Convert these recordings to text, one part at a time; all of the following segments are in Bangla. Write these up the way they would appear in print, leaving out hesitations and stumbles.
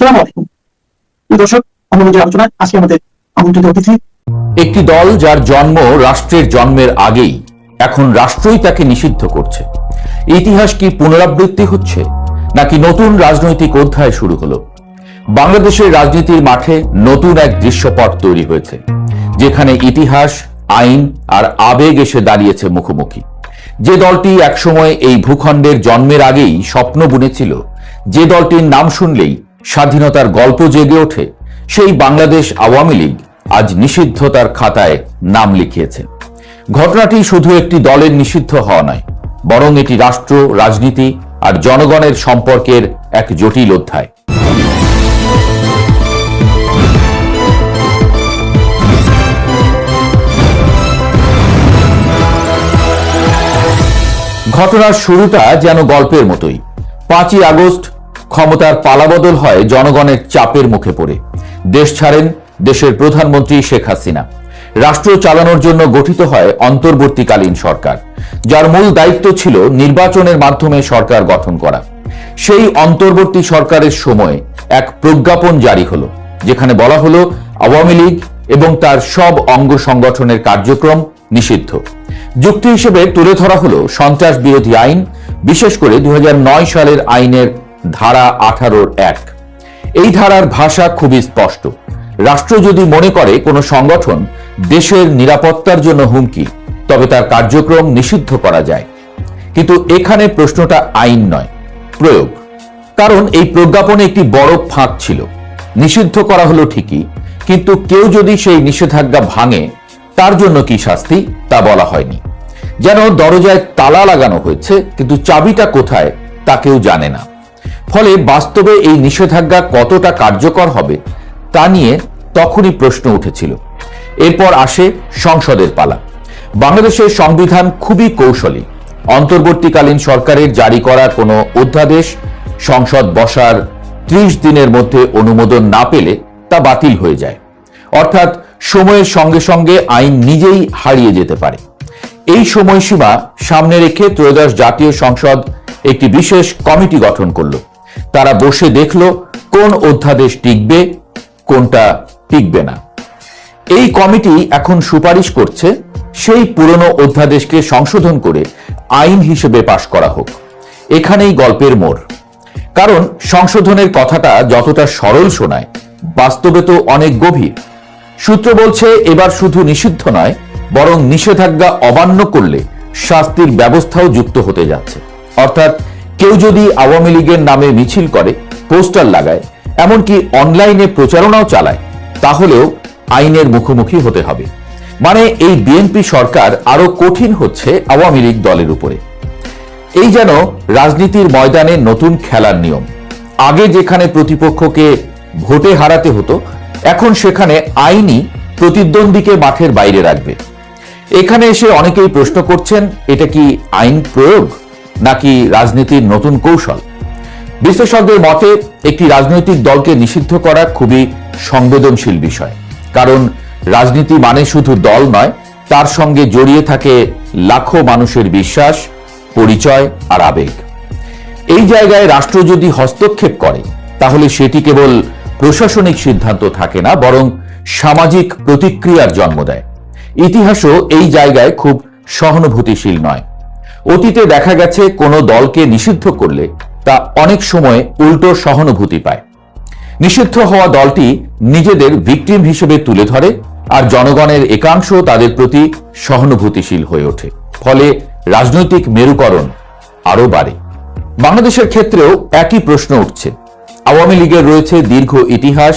আসসালামু আলাইকুম দর্শক, আমাদের আলোচনায় আজকে আমাদের আমন্ত্রিত অতিথি একটি দল যার জন্ম রাষ্ট্রের জন্মের আগেই এখন রাষ্ট্রই তাকে নিষিদ্ধ করছে। ইতিহাস কি পুনরাবৃত্তি হচ্ছে নাকি নতুন রাজনৈতিক অধ্যায় শুরু হলো? বাংলাদেশের রাজনীতির মাঠে নতুন এক দৃশ্যপট তৈরি হয়েছে, যেখানে ইতিহাস, আইন আর আবেগ এসে দাঁড়িয়েছে মুখোমুখি। যে দলটি একসময় এই ভূখণ্ডের জন্মের আগেই স্বপ্ন বুনেছিল, যে দলটির নাম শুনলেই স্বাধীনতার গল্প জেগে ওঠে, সেই বাংলাদেশ আওয়ামী লীগ আজ নিষিদ্ধতার খাতায় নাম লিখিয়েছে। ঘটনাটি শুধু একটি দলের নিষিদ্ধ হওয়া নয়, বরং এটি রাষ্ট্র, রাজনীতি আর জনগণের সম্পর্কের এক জটিল অধ্যায়। ঘটনার শুরুটা যেন গল্পের মতোই। 5ই আগস্ট ক্ষমতার পালাবদল হয় জনগণের চাপের মুখে পড়ে। দেশ ছাড়েন দেশের প্রধানমন্ত্রী শেখ হাসিনা। রাষ্ট্র চালানোর জন্য গঠিত হয় অন্তর্বর্তীকালীন সরকার, যার মূল দায়িত্ব ছিল নির্বাচনের মাধ্যমে সরকার গঠন করা। সেই অন্তর্বর্তী সরকারের সময় এক প্রজ্ঞাপন জারি হলো, যেখানে বলা হলো আওয়ামী লীগ এবং তার সব অঙ্গ সংগঠনের কার্যক্রম নিষিদ্ধ। যুক্তি হিসেবে তুলে ধরা হলো সন্ত্রাস বিরোধী আইন, বিশেষ করে 2009 সালের আইনের ধারা 18(1)। এই ধারার ভাষা খুবই স্পষ্ট। রাষ্ট্র যদি মনে করে কোনো সংগঠন দেশের নিরাপত্তার জন্য হুমকি, তবে তার কার্যক্রম নিষিদ্ধ করা যায়। কিন্তু এখানে প্রশ্নটা আইন নয়, প্রয়োগ। কারণ এই প্রজ্ঞাপনে একটি বড় ফাঁক ছিল। নিষিদ্ধ করা হলো ঠিকই, কিন্তু কেউ যদি সেই নিষেধাজ্ঞা ভাঙে, তার জন্য কি শাস্তি তা বলা হয়নি। যেন দরজায় তালা লাগানো হয়েছে, কিন্তু চাবিটা কোথায় তা কেউ জানে না। ফলে বাস্তবে এই নিষেধাজ্ঞা কতটা কার্যকর হবে তা নিয়ে তখনই প্রশ্ন উঠেছিল। এরপর আসে সংসদের পালা। বাংলাদেশের সংবিধান খুবই কৌশলী। অন্তর্বর্তীকালীন সরকারের জারি করা কোনো অধ্যাদেশ সংসদ বসার 30 দিনের মধ্যে অনুমোদন না পেলে তা বাতিল হয়ে যায়। অর্থাৎ সময়ের সঙ্গে সঙ্গে আইন নিজেই হারিয়ে যেতে পারে। এই সময়সীমা সামনে রেখে ত্রয়োদশ জাতীয় সংসদ একটি বিশেষ কমিটি গঠন করলো। তারা বসে দেখলো কোন অধ্যাদেশ টিকবে, কোনটা টিকবে না। এই কমিটি এখন সুপারিশ করছে সেই পুরনো অধ্যাদেশকে সংশোধন করে আইন হিসেবে পাশ করা হোক। এখানেই গল্পের মোড়। কারণ সংশোধনের কথাটা যতটা সরল শোনায়, বাস্তবে তো অনেক গভীর। সূত্র বলছে এবার শুধু নিষিদ্ধ নয়, বরং নিষেধাজ্ঞা অমান্য করলে শাস্তির ব্যবস্থাও যুক্ত হতে যাচ্ছে। অর্থাৎ কেউ যদি আওয়ামী লীগের নামে মিছিল করে, পোস্টার লাগায়, এমনকি অনলাইনে প্রচারণাও চালায়, তাহলেও আইনের মুখোমুখি হতে হবে। মানে এই বিএনপি সরকার আরো কঠিন হচ্ছে আওয়ামী লীগ দলের উপরে। এই যেন রাজনীতির ময়দানে নতুন খেলার নিয়ম। আগে যেখানে প্রতিপক্ষকে ভোটে হারাতে হতো, এখন সেখানে আইনই প্রতিদ্বন্দ্বীকে মাঠের বাইরে রাখবে। এখানে এসে অনেকেই প্রশ্ন করছেন, এটা কি আইন প্রয়োগ নাকি রাজনীতির নতুন কৌশল? বিশ্লেষকদের মতে একটি রাজনৈতিক দলকে নিষিদ্ধ করা খুবই সংবেদনশীল বিষয়। কারণ রাজনীতি মানে শুধু দল নয়, তার সঙ্গে জড়িয়ে থাকে লাখো মানুষের বিশ্বাস, পরিচয় আর আবেগ। এই জায়গায় রাষ্ট্র যদি হস্তক্ষেপ করে, তাহলে সেটি কেবল প্রশাসনিক সিদ্ধান্ত থাকে না, বরং সামাজিক প্রতিক্রিয়ার জন্ম দেয়। ইতিহাসও এই জায়গায় খুব সহানুভূতিশীল নয়। অতীতে দেখা গেছে কোনো দলকে নিষিদ্ধ করলে তা অনেক সময় উল্টো সহানুভূতি পায়। নিষিদ্ধ হওয়া দলটি নিজেদের ভিকটিম হিসেবে তুলে ধরে, আর জনগণের একাংশ তাদের প্রতি সহানুভূতিশীল হয়ে ওঠে। ফলে রাজনৈতিক মেরুকরণ আরো বাড়ে। বাংলাদেশের ক্ষেত্রেও একই প্রশ্ন উঠছে। আওয়ামী লীগের রয়েছে দীর্ঘ ইতিহাস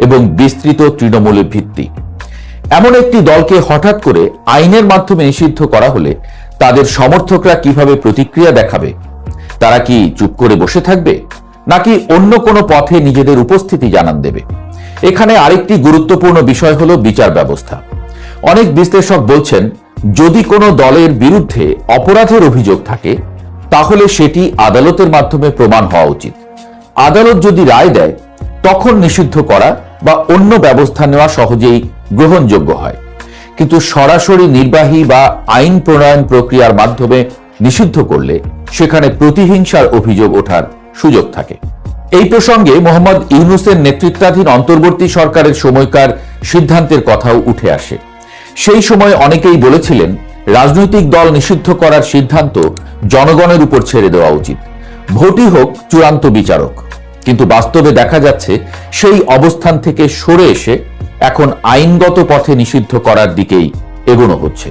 এবং বিস্তৃত তৃণমূলের ভিত্তি। এমন একটি দলকে হঠাৎ করে আইনের মাধ্যমে নিষিদ্ধ করা হলে তাদের সমর্থকরা কিভাবে প্রতিক্রিয়া দেখাবে? তারা কি চুপ করে বসে থাকবে, নাকি অন্য কোনো পথে নিজেদের উপস্থিতি জানান দেবে? এখানে আরেকটি গুরুত্বপূর্ণ বিষয় হলো বিচার ব্যবস্থা। অনেক বিশ্লেষক বলছেন, যদি কোনো দলের বিরুদ্ধে অপরাধের অভিযোগ থাকে, তাহলে সেটি আদালতের মাধ্যমে প্রমাণ হওয়া উচিত। আদালত যদি রায় দেয়, তখন নিষিদ্ধ করা বা অন্য ব্যবস্থা নেওয়া সহজেই গ্রহণযোগ্য হয়। কিন্তু সরাসরি নির্বাহী বা আইন প্রণয়ন প্রক্রিয়ার মাধ্যমে নিষিদ্ধ করলে সেখানে প্রতিহিংসার অভিযোগ ওঠার সুযোগ থাকে। এই প্রসঙ্গে মোহাম্মদ ইউনূসের নেতৃত্বাধীন অন্তর্বর্তী সরকারের সময়কার সিদ্ধান্তের কথাও উঠে আসে। সেই সময় অনেকেই বলেছিলেন রাজনৈতিক দল নিষিদ্ধ করার সিদ্ধান্ত জনগণের উপর ছেড়ে দেওয়া উচিত, ভোটই হোক চূড়ান্ত বিচারক। কিন্তু বাস্তবে দেখা যাচ্ছে সেই অবস্থান থেকে সরে এসে এখন আইনগত পথে নিষিদ্ধ করার দিকেই এগোনো হচ্ছে।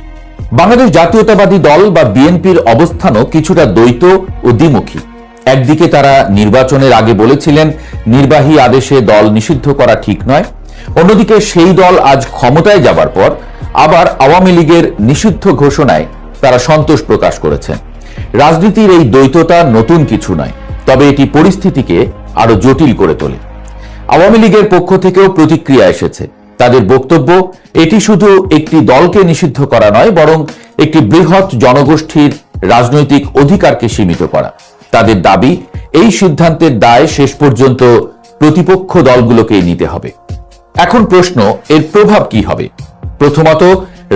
বাংলাদেশ জাতীয়তাবাদী দল বা বিএনপির অবস্থানও কিছুটা দ্বৈত ও দ্বিমুখী। একদিকে তারা নির্বাচনের আগে বলেছিলেন নির্বাহী আদেশে দল নিষিদ্ধ করা ঠিক নয়, অন্যদিকে সেই দল আজ ক্ষমতায় যাবার পর আবার আওয়ামী লীগের নিষিদ্ধ ঘোষণায় তারা সন্তোষ প্রকাশ করেছেন। রাজনীতির এই দ্বৈততা নতুন কিছু নয়, তবে এটি পরিস্থিতিকে আরো জটিল করে তোলে। আওয়ামী লীগের পক্ষ থেকেও প্রতিক্রিয়া এসেছে। তাদের বক্তব্য, এটি শুধু একটি দলকে নিষিদ্ধ করা নয়, বরং একটি বৃহৎ জনগোষ্ঠীর রাজনৈতিক অধিকারকে সীমিত করা। তাদের দাবি, এই সিদ্ধান্তের দায় শেষ পর্যন্ত প্রতিপক্ষ দলগুলোকেই নিতে হবে। এখন প্রশ্ন, এর প্রভাব কি হবে? প্রথমত,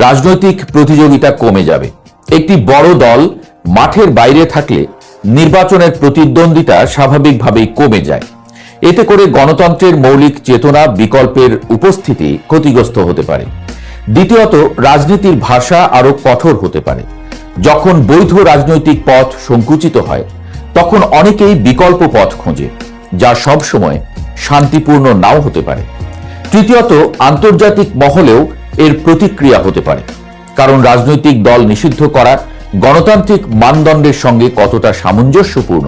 রাজনৈতিক প্রতিযোগিতা কমে যাবে। একটি বড় দল মাঠের বাইরে থাকলে নির্বাচনের প্রতিদ্বন্দ্বিতা স্বাভাবিকভাবেই কমে যায়। এতে করে গণতন্ত্রের মৌলিক চেতনা, বিকল্পের উপস্থিতি ক্ষতিগ্রস্ত হতে পারে। দ্বিতীয়ত, রাজনীতির ভাষা আরো কঠোর হতে পারে। যখন বৈধ রাজনৈতিক পথ সংকুচিত হয়, তখন অনেকেই বিকল্প পথ খোঁজে, যা সব সময় শান্তিপূর্ণ নাও হতে পারে। তৃতীয়ত, আন্তর্জাতিক মহলেও এর প্রতিক্রিয়া হতে পারে, কারণ রাজনৈতিক দল নিষিদ্ধ করা গণতান্ত্রিক মানদণ্ডের সঙ্গে কতটা সামঞ্জস্যপূর্ণ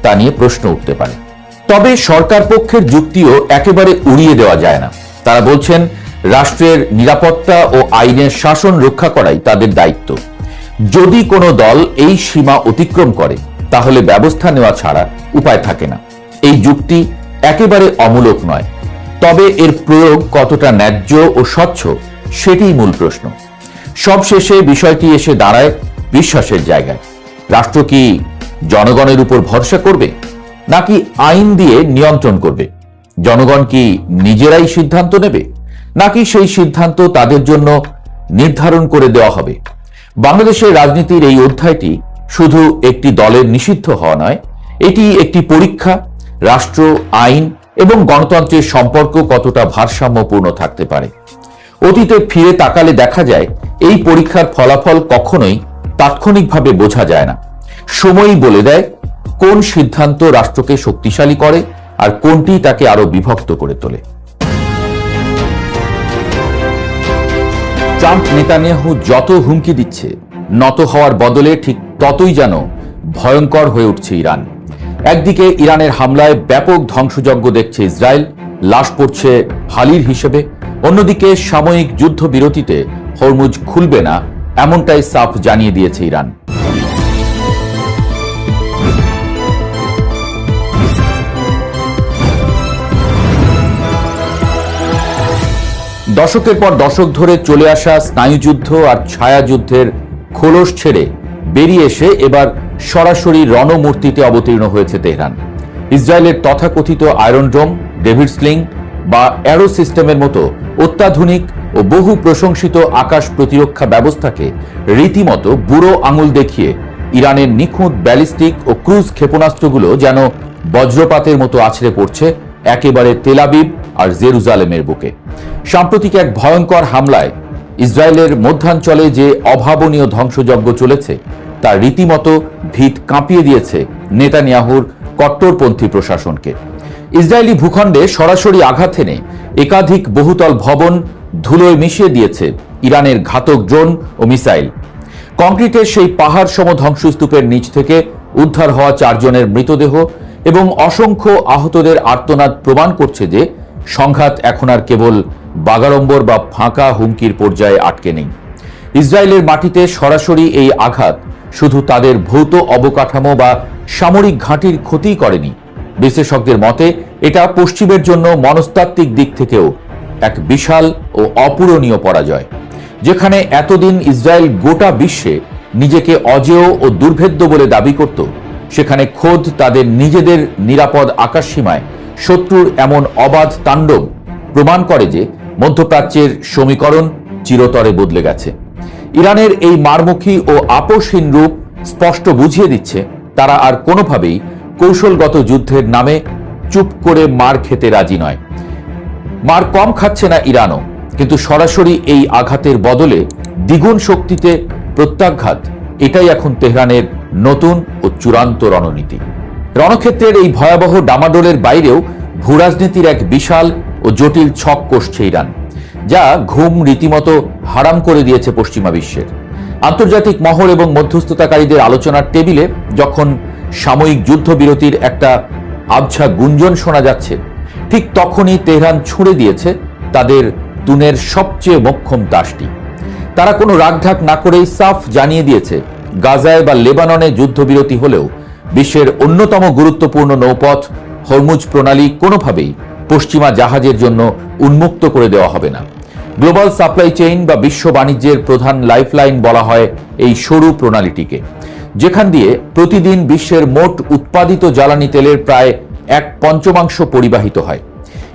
তা নিয়ে প্রশ্ন উঠতে পারে। তবে সরকার পক্ষের যুক্তিও একেবারে উড়িয়ে দেওয়া যায় না। তারা বলছেন রাষ্ট্রের নিরাপত্তা ও আইনের শাসন রক্ষা করাই তাদের দায়িত্ব। যদি কোনো দল এই সীমা অতিক্রম করে, তাহলে ব্যবস্থা নেওয়া ছাড়া উপায় থাকে না। এই যুক্তি একেবারে অমূলক নয়, তবে এর প্রয়োগ কতটা ন্যায্য ও স্বচ্ছ সেটিই মূল প্রশ্ন। সবশেষে বিষয়টি এসে দাঁড়ায় বিশ্বাসের জায়গায়। রাষ্ট্র কি জনগণের উপর ভরসা করবে, নাকি আইন দিয়ে নিয়ন্ত্রণ করবে? জনগণ কি নিজেরাই সিদ্ধান্ত নেবে, নাকি সেই সিদ্ধান্ত তাদের জন্য নির্ধারণ করে দেওয়া হবে? বাংলাদেশের রাজনীতির এই অধ্যায়টি শুধু একটি দলের নিষিদ্ধ হওয়া নয়, এটি একটি পরীক্ষা রাষ্ট্র, আইন এবং গণতন্ত্রের সম্পর্ক কতটা ভারসাম্যপূর্ণ থাকতে পারে। অতীতে ফিরে তাকালে দেখা যায় এই পরীক্ষার ফলাফল কখনোই তাৎক্ষণিকভাবে বোঝা যায় না। সময়ই বলে দেয় কোন সিদ্ধান্ত রাষ্ট্রকে শক্তিশালী করে আর কোনটি তাকে আরো বিভক্ত করে তোলে। ট্রাম্প নেতানিয়াহু যত হুমকি দিচ্ছে, নত হওয়ার বদলে ঠিক ততই যেন ভয়ঙ্কর হয়ে উঠছে ইরান। একদিকে ইরানের হামলায় ব্যাপক ধ্বংসযজ্ঞ দেখছে ইসরায়েল, লাশ পড়ছে হালির হিসেবে। অন্যদিকে সাময়িক যুদ্ধবিরতিতে হরমুজ খুলবে না, এমনটাই সাফ জানিয়ে দিয়েছে ইরান। দশকের পর দশক ধরে চলে আসা স্নায়ুযুদ্ধ আর ছায়াযুদ্ধের খোলস ছেড়ে বেরিয়ে এসে এবার সরাসরি রণমূর্তিতে অবতীর্ণ হয়েছে তেহরান। ইসরায়েলের তথাকথিত আয়রন ডোম, ডেভিড স্লিং বা অ্যারো সিস্টেমের মতো অত্যাধুনিক ও বহু প্রশংসিত আকাশ প্রতিরক্ষা ব্যবস্থাকে রীতিমতো বুড়ো আঙুল দেখিয়ে ইরানের নিখুঁত ব্যালিস্টিক ও ক্রুজ ক্ষেপণাস্ত্রগুলো যেন বজ্রপাতের মতো আছড়ে পড়ছে একেবারে তেল আবিব আর জেরুজালেমের বুকে। সাম্প্রতিক এক ভয়ঙ্কর হামলায় ইসরায়েলের মধ্যাঞ্চলে যে অভাবনীয় ধ্বংসযজ্ঞ চলেছে তা রীতিমতো ভিত কাঁপিয়ে দিয়েছে নেতানিয়াহুর কট্টরপন্থী প্রশাসনকে। ইসরায়েলি ভূখণ্ডে সরাসরি আঘাত এনে একাধিক বহুতল ভবন ধুলোয় মিশিয়ে দিয়েছে ইরানের ঘাতক ড্রোন ও মিসাইল। কংক্রিটের সেই পাহাড় সম ধ্বংসস্তূপের নিচ থেকে উদ্ধার হওয়া 4 জনের মৃতদেহ এবং অসংখ্য আহতদের আর্তনাদ প্রমাণ করছে যে সংঘাত এখন আর কেবল বাগাড়ম্বর বা ফাঁকা হুমকির পর্যায়ে আটকে নেই। ইসরায়েলের মাটিতে সরাসরি এই আঘাত শুধু তাদের ভৌত অবকাঠামো বা সামরিক ঘাঁটির ক্ষতিই করেনি। বিশেষজ্ঞদের মতে এটা পশ্চিমের জন্য মনস্তাত্ত্বিক দিক থেকেও এক বিশাল ও অপূরণীয় পরাজয়। যেখানে এতদিন ইসরায়েল গোটা বিশ্বে নিজেকে অজেয় ও দুর্ভেদ্য বলে দাবি করত, সেখানে খোদ তাদের নিজেদের নিরাপদ আকাশসীমায় শত্রুর এমন অবাধ তাণ্ডব প্রমাণ করে যে মধ্যপ্রাচ্যের সমীকরণ চিরতরে বদলে গেছে। ইরানের এই মারমুখী ও আপোষহীন রূপ স্পষ্ট বুঝিয়ে দিচ্ছে তারা আর কোনোভাবেই কৌশলগত যুদ্ধের নামে চুপ করে মার খেতে রাজি নয়। মার কম খাচ্ছে না ইরানও, কিন্তু সরাসরি এই আঘাতের বদলে দ্বিগুণ শক্তিতে প্রত্যাঘাত, এটাই এখন তেহরানের নতুন ও চূড়ান্ত রণনীতি। রণক্ষেত্রের এই ভয়াবহ ডামাডোলের বাইরেও ভূরাজনীতির এক বিশাল ও জটিল ছক কষছে ইরান, যা ঘুম রীতিমতো হারাম করে দিয়েছে পশ্চিমা বিশ্বের। আন্তর্জাতিক মহল এবং মধ্যস্থতাকারীদের আলোচনার টেবিলে যখন সাময়িক যুদ্ধবিরতির একটা আবছা গুঞ্জন শোনা যাচ্ছে, ঠিক তখনই তেহরান ছুঁড়ে দিয়েছে তাদের তুনের সবচেয়ে মোক্ষম তাসটি। তারা কোনো রাগঢাক না করেই সাফ জানিয়ে দিয়েছে, গাজায় বা লেবাননে যুদ্ধবিরতি হলেও বিশ্বের অন্যতম গুরুত্বপূর্ণ নৌপথ হরমুজ প্রণালী কোনোভাবেই পশ্চিমা জাহাজের জন্য উন্মুক্ত করে দেওয়া হবে না। গ্লোবাল সাপ্লাই চেইন বা বিশ্ব বাণিজ্যের প্রধান লাইফলাইন বলা হয় এই সরু প্রণালীটিকে, যেখান দিয়ে প্রতিদিন বিশ্বের মোট উৎপাদিত জ্বালানি তেলের প্রায় 1/5 পরিবাহিত হয়।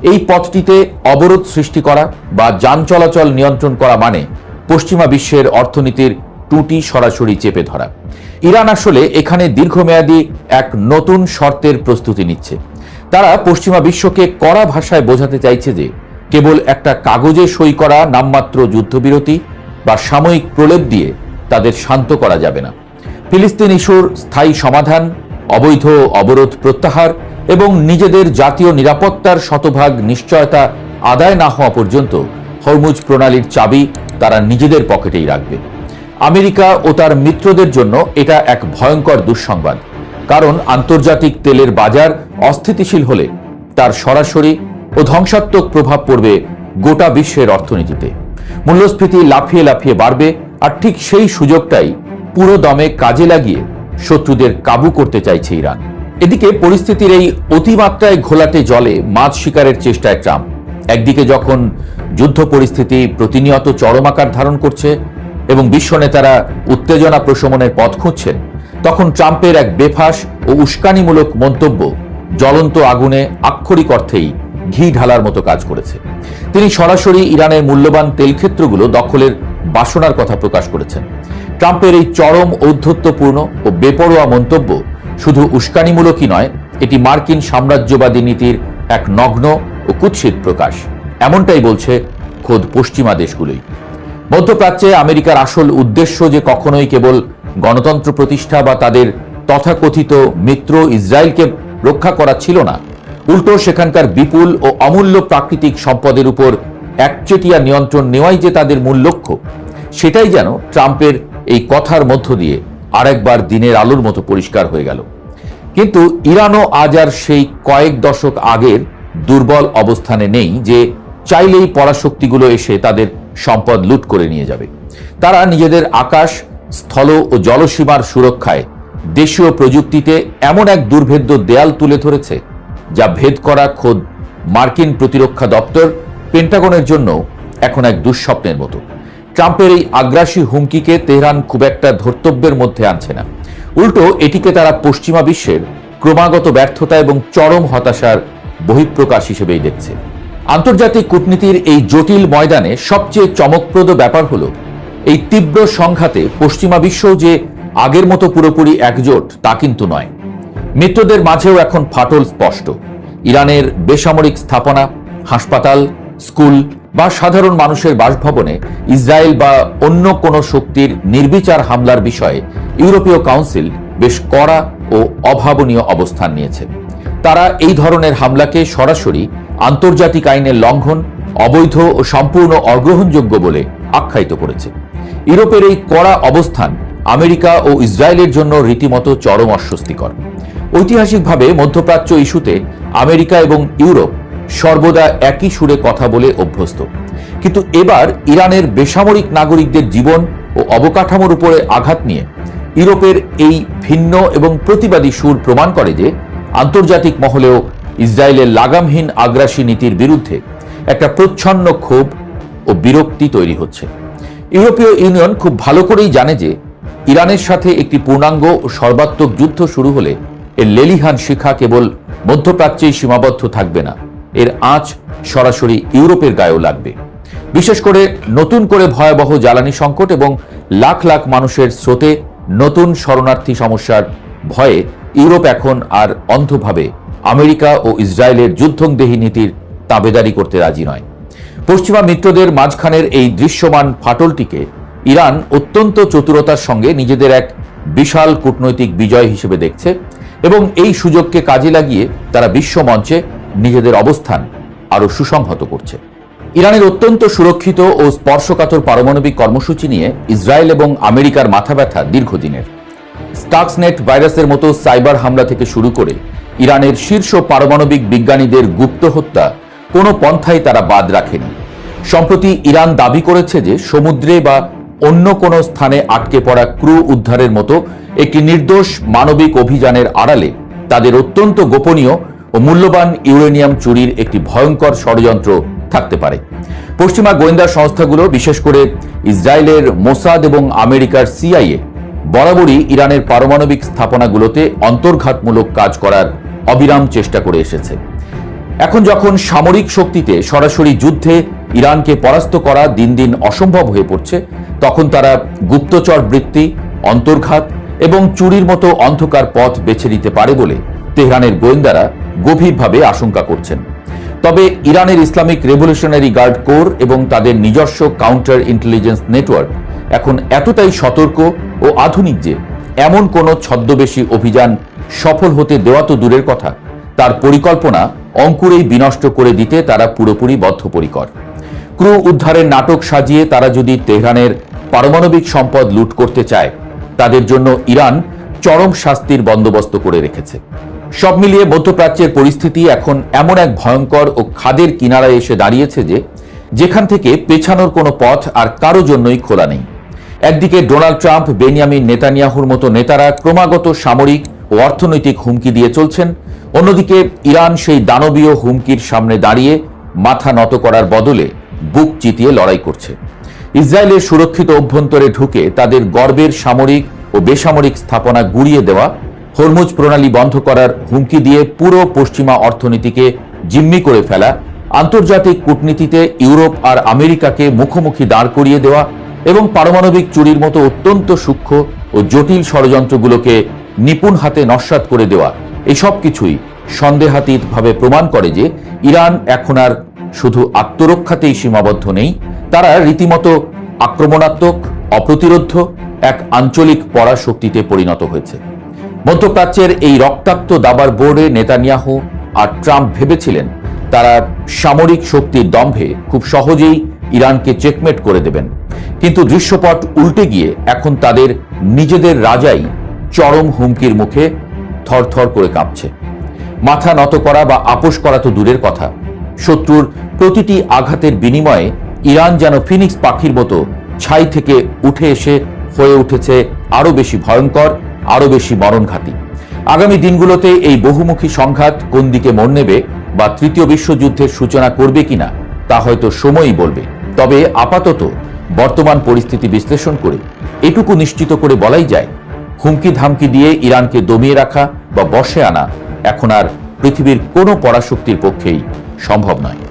এই পথটিতে অবরোধ সৃষ্টি করা বা যান চলাচল নিয়ন্ত্রণ করা মানে পশ্চিমা বিশ্বের অর্থনীতির টুটি সরাসরি চেপে ধরা। ইরান আসলে এখানে দীর্ঘমেয়াদী এক নতুন শর্তের প্রস্তুতি নিচ্ছে। তারা পশ্চিমা বিশ্বকে কড়া ভাষায় বোঝাতে চাইছে যে কেবল একটা কাগজে সই করা নামমাত্র যুদ্ধবিরতি বা সাময়িক প্রলেপ দিয়ে তাদের শান্ত করা যাবে না। ফিলিস্তিন ইস্যুর স্থায়ী সমাধান, অবৈধ অবরোধ প্রত্যাহার এবং নিজেদের জাতীয় নিরাপত্তার শতভাগ নিশ্চয়তা আদায় না হওয়া পর্যন্ত হরমুজ প্রণালীর চাবি তারা নিজেদের পকেটেই রাখবে। আমেরিকা ও তার মিত্রদের জন্য এটা এক ভয়ঙ্কর দুঃসংবাদ, কারণ আন্তর্জাতিক তেলের বাজার অস্থিতিশীল হলে তার সরাসরি ও ধ্বংসাত্মক প্রভাব পড়বে গোটা বিশ্বের অর্থনীতিতে। মূল্যস্ফীতি লাফিয়ে লাফিয়ে বাড়বে, আর ঠিক সেই সুযোগটাই পুরো দমে কাজে লাগিয়ে শত্রুদের কাবু করতে চাইছে ইরান। এদিকে পরিস্থিতির এই অতিমাত্রায় ঘোলাটে জলে মাছ শিকারের চেষ্টায় ট্রাম্প। একদিকে যখন যুদ্ধ পরিস্থিতি প্রতিনিয়ত চরম আকার ধারণ করছে এবং বিশ্ব নেতারা উত্তেজনা প্রশমনের পথ খুঁজছেন, তখন ট্রাম্পের এক বেফাঁস ও উস্কানিমূলক মন্তব্য জ্বলন্ত আগুনে আক্ষরিক অর্থেই ঘি ঢালার মতো কাজ করেছে। তিনি সরাসরি ইরানের মূল্যবান তেলক্ষেত্রগুলো দখলের বাসনার কথা প্রকাশ করেছেন। ট্রাম্পের এই চরম ঔদ্ধত্যপূর্ণ ও বেপরোয়া মন্তব্য শুধু উস্কানিমূলকই নয়, এটি মার্কিন সাম্রাজ্যবাদী নীতির এক নগ্ন ও কুৎসিত প্রকাশ। এমনটাই বলছে খোদ পশ্চিমা দেশগুলোই। মধ্যপ্রাচ্যে আমেরিকার আসল উদ্দেশ্য যে কখনোই কেবল গণতন্ত্র প্রতিষ্ঠা বা তাদের তথাকথিত মিত্র ইসরায়েলকে রক্ষা করা ছিল না, উল্টো সেখানকার বিপুল ও অমূল্য প্রাকৃতিক সম্পদের উপর একচেটিয়া নিয়ন্ত্রণ নেওয়াই যে তাদের মূল লক্ষ্য, সেটাই যেন ট্রাম্পের এই কথার মধ্য দিয়ে আরেকবার দিনের আলোর মতো পরিষ্কার হয়ে গেল। কিন্তু ইরানও আজ আর সেই কয়েক দশক আগের দুর্বল অবস্থানে নেই যে চাইলেই পরাশক্তিগুলো এসে তাদের সম্পদ লুট করে নিয়ে যাবে। তারা নিজেদের আকাশ, স্থল ও জলসীমার সুরক্ষায় দেশীয় প্রযুক্তিতে এমন এক দুর্ভেদ্য দেয়াল তুলে ধরেছে, যা ভেদ করা খোদ মার্কিন প্রতিরক্ষা দপ্তর পেন্টাগনের জন্য এখন এক দুঃস্বপ্নের মতো। ট্রাম্পের এই আগ্রাসী হুমকিকে তেহরান খুব একটা ধর্তব্যের মধ্যে আনছে না, উল্টো এটিকে তারা পশ্চিমা বিশ্বের ক্রমাগত ব্যর্থতা এবং চরম হতাশার বহিঃপ্রকাশ হিসেবেই দেখছে। আন্তর্জাতিক কূটনীতির এই জটিল ময়দানে সবচেয়ে চমকপ্রদ ব্যাপার হলো, এই তীব্র সংঘাতে পশ্চিমা বিশ্ব যে আগের মতো পুরোপুরি একজোট তা কিন্তু নয়। মিত্রদের মাঝেও এখন ফাটল স্পষ্ট। ইরানের বেসামরিক স্থাপনা, হাসপাতাল, স্কুল বা সাধারণ মানুষের বাসভবনে ইসরায়েল বা অন্য কোনো শক্তির নির্বিচার হামলার বিষয়ে ইউরোপীয় কাউন্সিল বেশ কড়া ও অভাবনীয় অবস্থান নিয়েছে। তারা এই ধরনের হামলাকে সরাসরি আন্তর্জাতিক আইনের লঙ্ঘন, অবৈধ ও সম্পূর্ণ অগ্রহণযোগ্য বলে আখ্যায়িত করেছে। ইউরোপের এই কড়া অবস্থান আমেরিকা ও ইসরায়েলের জন্য রীতিমতো চরম অস্বস্তিকর। ঐতিহাসিকভাবে মধ্যপ্রাচ্য ইস্যুতে আমেরিকা এবং ইউরোপ সর্বদা একই সুরে কথা বলে অভ্যস্ত, কিন্তু এবার ইরানের বেসামরিক নাগরিকদের জীবন ও অবকাঠামোর উপরে আঘাত নিয়ে ইউরোপের এই ভিন্ন এবং প্রতিবাদী সুর প্রমাণ করে যে আন্তর্জাতিক মহলেও ইসরায়েলের লাগামহীন আগ্রাসী নীতির বিরুদ্ধে একটা প্রচ্ছন্ন ক্ষোভ ও বিরক্তি তৈরি হচ্ছে। ইউরোপীয় ইউনিয়ন খুব ভালো করেই জানে যে ইরানের সাথে একটি পূর্ণাঙ্গ ও সর্বাত্মক যুদ্ধ শুরু হলে এর লেলিহান শিখা কেবল মধ্যপ্রাচ্যেই সীমাবদ্ধ থাকবে না, এর আঁচ সরাসরি ইউরোপের গায়েও লাগবে। বিশেষ করে নতুন করে ভয়াবহ জ্বালানি সংকট এবং লাখ লাখ মানুষের স্রোতে নতুন শরণার্থী সমস্যার ভয়ে ইউরোপ এখন আর অন্ধভাবে আমেরিকা ও ইসরায়েলের যুদ্ধংদেহী নীতির তাবেদারি করতে রাজি নয়। পশ্চিমা মিত্রদের মাঝখানের এই দৃশ্যমান ফাটলটিকে ইরান অত্যন্ত চতুরতার সঙ্গে নিজেদের এক বিশাল কূটনৈতিক বিজয় হিসেবে দেখছে এবং এই সুযোগকে কাজে লাগিয়ে তারা বিশ্ব মঞ্চে নিজেদের অবস্থান আরো সুসংহত করছে। ইরানের অত্যন্ত সুরক্ষিত ও স্পর্শকাতর পারমাণবিক কর্মসূচি নিয়ে ইসরায়েল এবং আমেরিকার মাথা ব্যথা দীর্ঘদিনের। স্টাক্সনেট ভাইরাসের মতো সাইবার হামলা থেকে শুরু করে ইরানের শীর্ষ পারমাণবিক বিজ্ঞানীদের গুপ্ত হত্যা কোনো পন্থাই তারা বাদ রাখেনি। সম্প্রতি ইরান দাবি করেছে যে সমুদ্রে বা অন্য কোনো স্থানে আটকে পড়া ক্রু উদ্ধারের মতো একটি নির্দোষ মানবিক অভিযানের আড়ালে তাদের অত্যন্ত গোপনীয় ও মূল্যবান ইউরেনিয়াম চুরির একটি ভয়ঙ্কর ষড়যন্ত্র থাকতে পারে। পশ্চিমা গোয়েন্দা সংস্থাগুলো, বিশেষ করে ইসরায়েলের মোসাদ এবং আমেরিকার সিআইএ, বরাবরই ইরানের পারমাণবিক স্থাপনাগুলোতে অন্তর্ঘাতমূলক কাজ করার অবিরাম চেষ্টা করে এসেছে। এখন যখন সামরিক শক্তিতে সরাসরি যুদ্ধে ইরানকে পরাস্ত করা দিন দিন অসম্ভব হয়ে পড়ছে, তখন তারা গুপ্তচর বৃত্তি, অন্তর্ঘাত এবং চুরির মতো অন্ধকার পথ বেছে নিতে পারে বলে তেহরানের গোয়েন্দারা গভীরভাবে আশঙ্কা করছেন। তবে ইরানের ইসলামিক রেভলিউশনারি গার্ড কোর এবং তাদের নিজস্ব কাউন্টার ইন্টেলিজেন্স নেটওয়ার্ক এখন এতটাই সতর্ক ও আধুনিক যে এমন কোনো ছদ্মবেশী অভিযান সফল হতে দেওয়া তো দূরের কথা, তার পরিকল্পনা অঙ্কুরেই বিনষ্ট করে দিতে তারা পুরোপুরি বদ্ধপরিকর। ক্রু উদ্ধারের নাটক সাজিয়ে তারা যদি তেহরানের পারমাণবিক সম্পদ লুট করতে চায়, তাদের জন্য ইরান চরম শাস্তির বন্দোবস্ত করে রেখেছে। সব মিলিয়ে মধ্যপ্রাচ্যের পরিস্থিতি এখন এমন এক ভয়ঙ্কর ও খাদের কিনারায় এসে দাঁড়িয়েছে যে যেখান থেকে পেছানোর কোনো পথ আর কারো জন্যই খোলা নেই। একদিকে ডোনাল্ড ট্রাম্প, বেনিয়ামিন নেতানিয়াহুর মতো নেতারা ক্রমাগত সামরিক ও অর্থনৈতিক হুমকি দিয়ে চলছেন, অন্যদিকে ইরান সেই দানবীয় হুমকির সামনে দাঁড়িয়ে মাথা নত করার বদলে বুক চিতিয়ে লড়াই করছে। ইসরায়েলের সুরক্ষিত অভ্যন্তরে ঢুকে তাদের গর্বের সামরিক ও বেসামরিক স্থাপনা গুঁড়িয়ে দেওয়া, হরমুজ প্রণালী বন্ধ করার হুমকি দিয়ে পুরো পশ্চিমা অর্থনীতিকে জিম্মি করে ফেলা, আন্তর্জাতিক কূটনীতিতে ইউরোপ আর আমেরিকাকে মুখোমুখি দাঁড় করিয়ে দেওয়া এবং পারমাণবিক চুরির মতো অত্যন্ত সূক্ষ্ম ও জটিল ষড়যন্ত্রগুলোকে নিপুণ হাতে নস্যাৎ করে দেওয়া, এসব কিছুই সন্দেহাতীতভাবে প্রমাণ করে যে ইরান এখন আর শুধু আত্মরক্ষাতেই সীমাবদ্ধ নেই, তারা রীতিমতো আক্রমণাত্মক, অপ্রতিরোধ্য এক আঞ্চলিক পরাশক্তিতে পরিণত হয়েছে। মধ্যপ্রাচ্যের এই রক্তাক্ত দাবার বোর্ডে নেতানিয়াহু আর ট্রাম্প ভেবেছিলেন তারা সামরিক শক্তির দম্ভে খুব সহজেই ইরানকে চেকমেট করে দেবেন, কিন্তু দৃশ্যপট উল্টে গিয়ে এখন তাদের নিজেদের রাজাই চরম হুমকির মুখে থরথর করে কাঁপছে। মাথা নত করা বা আপোষ করা তো দূরের কথা, শত্রুর প্রতিটি আঘাতের বিনিময়ে ইরান যেন ফিনিক্স পাখির মতো ছাই থেকে উঠে এসে হয়ে উঠেছে আরো বেশি ভয়ঙ্কর, আরো বেশি মরণঘাতী। আগামী দিনগুলোতে এই বহুমুখী সংঘাত কোন দিকে মোড় নেবে বা তৃতীয় বিশ্বযুদ্ধের সূচনা করবে কিনা তা হয়তো সময়ই বলবে। তবে আপাতত বর্তমান পরিস্থিতি বিশ্লেষণ করে এটুকু নিশ্চিত করে বলাই যায়, হুমকি ধামকি দিয়ে ইরানকে দমিয়ে রাখা বা বশে আনা এখন আর পৃথিবীর কোনো পরাশক্তির পক্ষেই সম্ভব নয়।